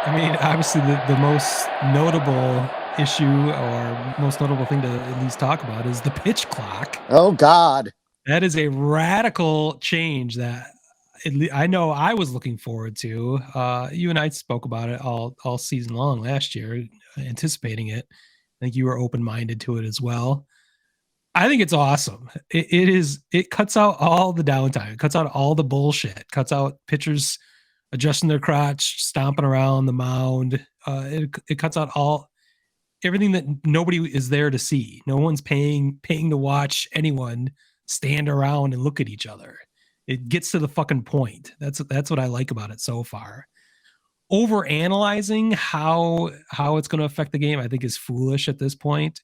I mean, obviously the most notable issue or most notable thing to at least talk about is the pitch clock. Oh God. That is a radical change that I know I was looking forward to. You and I spoke about it all season long last year, anticipating it. I think you were open minded to it as well. I think it's awesome. It is. It cuts out all the downtime. It cuts out all the bullshit. It cuts out pitchers adjusting their crotch, stomping around the mound. It cuts out everything that nobody is there to see. No one's paying to watch anyone stand around and look at each other. It gets to the fucking point. That's what I like about it so far. Over analyzing how it's going to affect the game, I think, is foolish at this point.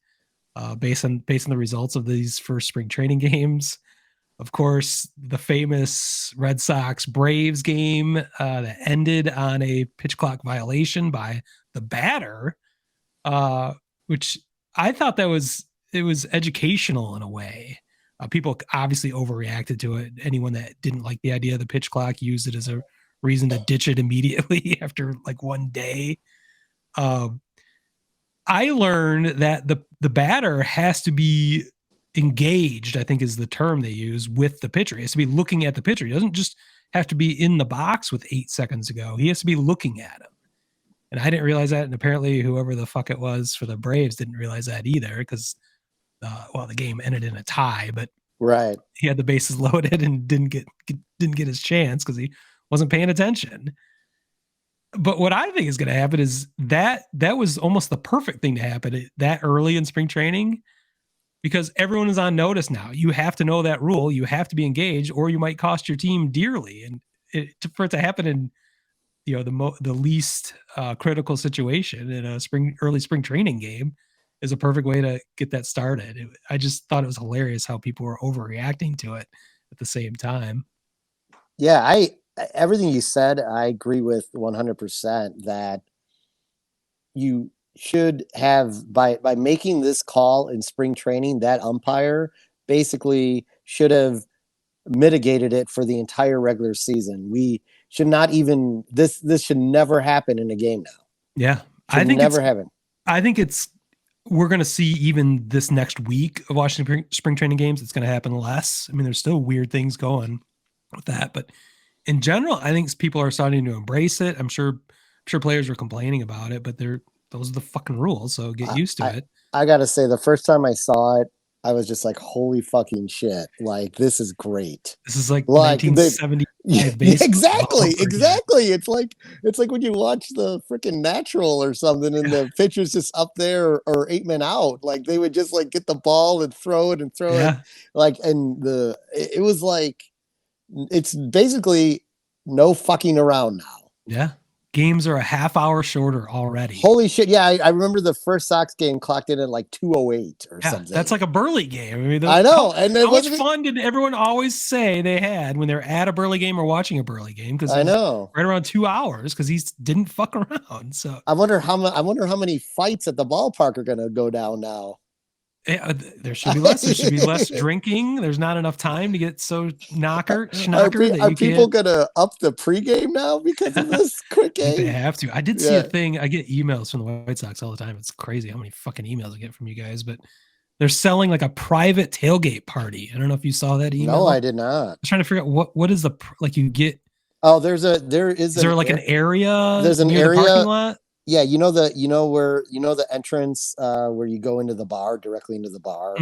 Based on the results of these first spring training games. Of course, the famous Red Sox Braves game that ended on a pitch clock violation by the batter, which I thought it was educational in a way. People obviously overreacted to it. Anyone that didn't like the idea of the pitch clock used it as a reason to ditch it immediately after like one day. I learned that the batter has to be engaged, I think is the term they use, with the pitcher. He has to be looking at the pitcher. He doesn't just have to be in the box with 8 seconds to go. He has to be looking at him. And I didn't realize that. And apparently whoever the fuck it was for the Braves didn't realize that either because, the game ended in a tie, but right. He had the bases loaded and didn't get his chance because he wasn't paying attention. But what I think is going to happen is that was almost the perfect thing to happen that early in spring training because everyone is on notice now. You have to know that rule. You have to be engaged or you might cost your team dearly. And for it to happen in, the least critical situation in a early spring training game is a perfect way to get that started. I just thought it was hilarious how people were overreacting to it at the same time. Yeah, everything you said, I agree with 100% that you should have by making this call in spring training, that umpire basically should have mitigated it for the entire regular season. We should not even this should never happen in a game now. Yeah. I think never happen. I think we're going to see even this next week of Washington spring training games, it's going to happen less. I mean, there's still weird things going with that, but in general, I think people are starting to embrace it. I'm sure players are complaining about it, but those are the fucking rules. So get used to it. I got to say, the first time I saw it, I was just like, holy fucking shit. Like, this is great. This is like 1970. Exactly. It's like when you watch the freaking Natural or something and the pitcher's just up there or 8 men out. Like, they would just like get the ball and throw it. Like, and it was like, it's basically no fucking around now. Yeah. Games are a half hour shorter already. Holy shit. Yeah. I remember the first Sox game clocked in at like 2:08 or something. That's like a Burley game. I mean, I know. And how much fun did everyone always say they had when they're at a Burley game or watching a Burley game? Because I know right around 2 hours because he didn't fuck around. So I wonder how many fights at the ballpark are going to go down now. There should be less. There should be less drinking. There's not enough time to get so schnocker. Are people going to up the pregame now because of this quick game? They have to. I did see a thing. I get emails from the White Sox all the time. It's crazy how many fucking emails I get from you guys. But they're selling like a private tailgate party. I don't know if you saw that email. No, I did not. I'm trying to figure out what is you get. Oh, is there an area? There's an near area. The parking lot? Yeah, the entrance where you go into the bar, directly into the bar,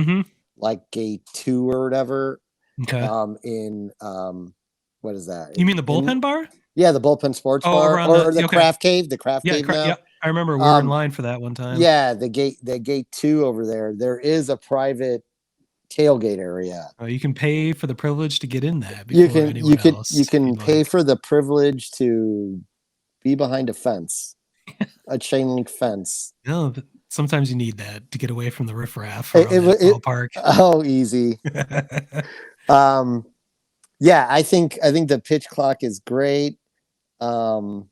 like gate 2 or whatever. Okay. What is that? You mean the bullpen bar? Yeah, the bullpen sports bar or the craft cave. The craft cave now. Yeah, I remember we were in line for that one time. Yeah, the gate 2 over there. There is a private tailgate area. Oh, you can pay for the privilege to get in that. You can pay for the privilege to be behind a fence. A chain link fence. No, but sometimes you need that to get away from the riffraff or ballpark. Oh, easy. Yeah, I think the pitch clock is great. The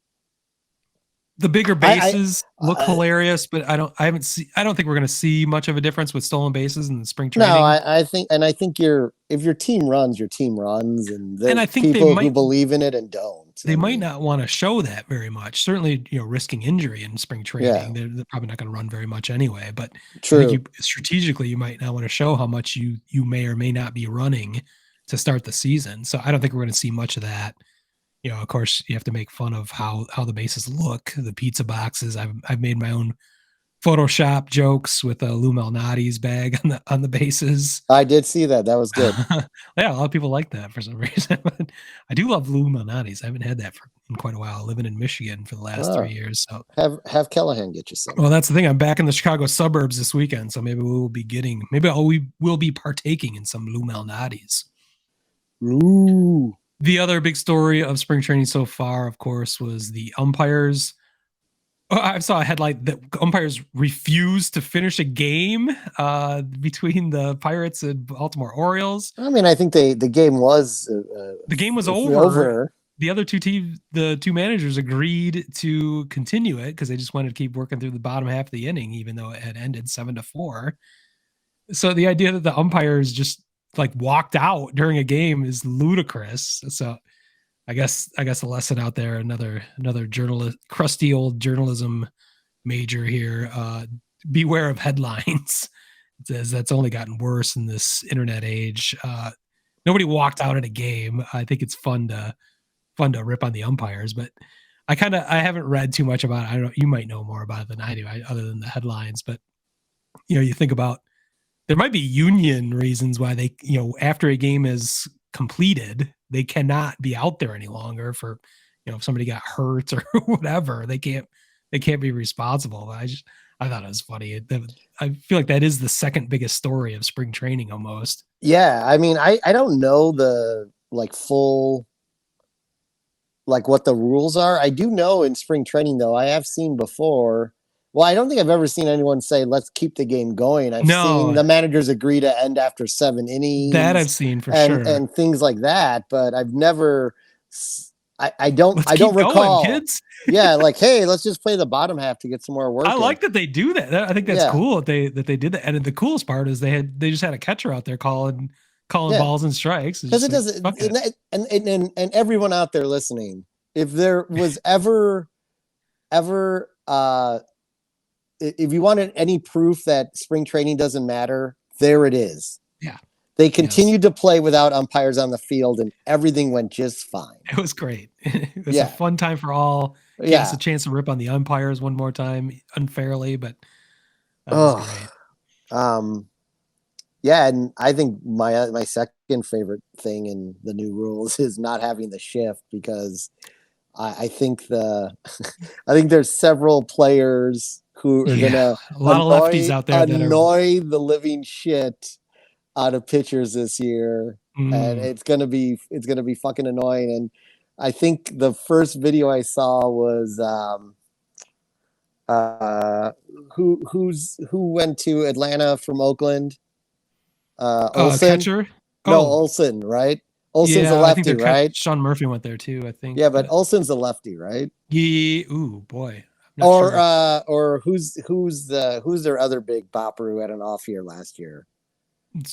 bigger bases look hilarious, but I don't think we're going to see much of a difference with stolen bases in the spring training. No, I think if your team runs, and I think people who believe in it and don't. they than might me. not want to show that very much. Certainly, risking injury in spring Yeah, training, they're probably not going to run very much anyway. But I think true. you strategically you might not want to show how much you may or may not be running to start the season. So I don't think we're going to see much of that. Of course, you have to make fun of how the bases look, the pizza boxes. I've made my own Photoshop jokes with a Lou Malnati's bag on the bases. I did see that. That was good. Yeah, a lot of people like that for some reason. But I do love Lou Malnati's. I haven't had that in quite a while. Living in Michigan for the last Oh, 3 years. So, have Callahan get you some. well, that's the thing. I'm back in the Chicago suburbs this weekend, so maybe we will be partaking in some Lou Malnati's. Ooh. The other big story of spring training so far, of course, was the umpires. I saw a headline that umpires refused to finish a game between the Pirates and Baltimore Orioles. I mean, I think the game was The game was it's over. over. The other the two managers agreed to continue it because they just wanted to keep working through the bottom half of the inning, even though it had ended 7-4. So the idea that the umpires just like walked out during a game is ludicrous. So I guess a lesson out there, another journalist, crusty old journalism major here. Beware of headlines. It says that's only gotten worse in this internet age. Nobody walked out at a game. I think it's fun to rip on the umpires, but I haven't read too much about it. I don't know. You might know more about it than I do, other than the headlines. But you think about there might be union reasons why they, after a game is completed, they cannot be out there any longer for, if somebody got hurt or whatever, they can't be responsible. I thought it was funny. I feel like that is the second biggest story of spring training almost. Yeah, I mean, I don't know the full what the rules are. I do know in spring training though, I have seen before. Well, I don't think I've ever seen anyone say let's keep the game going. I've seen No, the managers agree to end after 7 that innings I've seen for and sure. things like that, but I've never I Let's don't keep going, recall. kids. Yeah, hey, let's just play the bottom half to get some more work I in. like that they do that. I think that's Yeah. cool that they did that. And the coolest part is they just had a catcher out there calling Yeah. balls and strikes. It's Because just it like, doesn't, fuck it. and everyone out there listening, if there was ever if you wanted any proof that spring training doesn't matter, there it is. Yeah. They Yes. continued to play without umpires on the field, and everything went just fine. It was great. It was a Yeah. fun time for all. Gave us a chance to rip on the umpires one more time unfairly, but that was great. Yeah, and I think my second favorite thing in the new rules is not having the shift, because I think I think there's several players who are gonna a lot of lefties out there that are. annoy the living shit out of pitchers this year, and it's gonna be fucking annoying. And I think the first video I saw was who went to Atlanta from Oakland? Olson. Catcher. No, Olson, right? Olson's a Yeah, I think lefty, right? Sean Murphy went there too, I think. Yeah, but Olson's a lefty, right? Yeah. Ooh, boy. I'm not sure. Or who's their other big bopper who had an off year last year?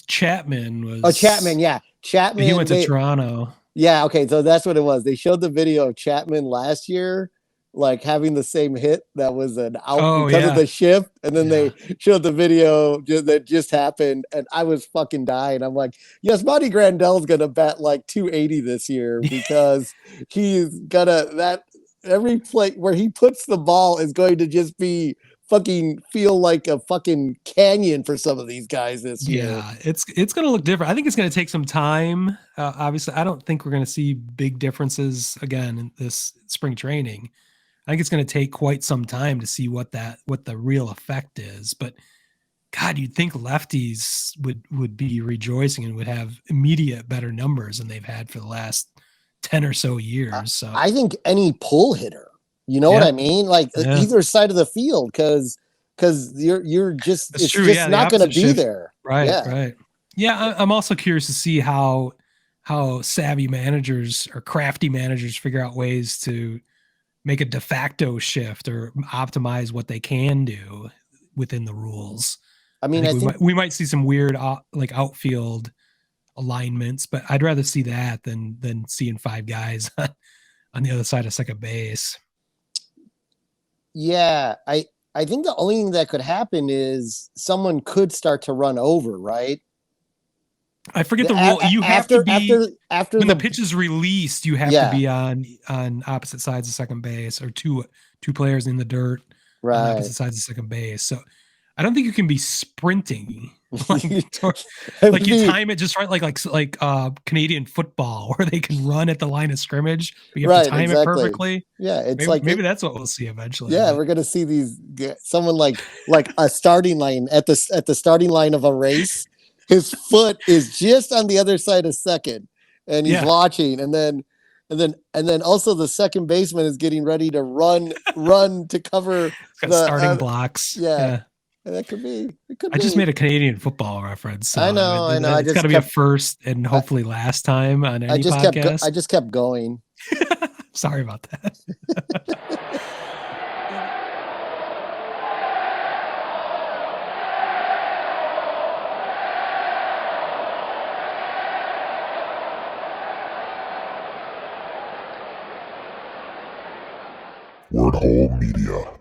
Chapman was. Oh, Chapman, yeah. Chapman. He went to Toronto. Yeah, okay, so that's what it was. They showed the video of Chapman last year, having the same hit that was an out because of the shift, and then they showed the video that just happened, and I was fucking dying. I'm like, yes, Monty Grandel's gonna bat 280 this year, because he's gonna every play where he puts the ball is going to just be fucking feel like a fucking canyon for some of these guys this year. Yeah, it's going to look different. I think it's going to take some time. Obviously, I don't think we're going to see big differences again in this spring training. I think it's going to take quite some time to see what the real effect is. But God, you'd think lefties would be rejoicing and would have immediate better numbers than they've had for the last 10 or so years. So I think any pull hitter, you know what I mean? Either side of the field, because you're just That's it's true. just not going to be there. Right. Yeah. Right. Yeah. I'm also curious to see how savvy managers or crafty managers figure out ways to make a de facto shift or optimize what they can do within the rules. I mean, I think we might see some weird outfield alignments, but I'd rather see that than seeing five guys on the other side of second base. Yeah, I think the only thing that could happen is someone could start to run over, right? I forget the rule. You have to be After when the the pitch is released. You have to yeah, be on opposite sides of second base, or two players in the dirt on right. opposite sides of second base. So I don't think you can be sprinting like It would like you be time it just right, like Canadian football where they can run at the line of scrimmage, but you have to right, time it exactly. perfectly. Yeah, it's Maybe like maybe that's what we'll see eventually. yeah, But we're gonna see someone like a starting line at the starting line of a race. His foot is just on the other side of second, and he's yeah, watching, and then also the second baseman is getting ready to run to cover it's got the starting blocks. yeah. Yeah. That could be. It could I just be. made a Canadian football reference, so I know. I know. it's got to be a first and I, hopefully last time on I any just I podcast. just kept going. Sorry about that. Word Hole Media.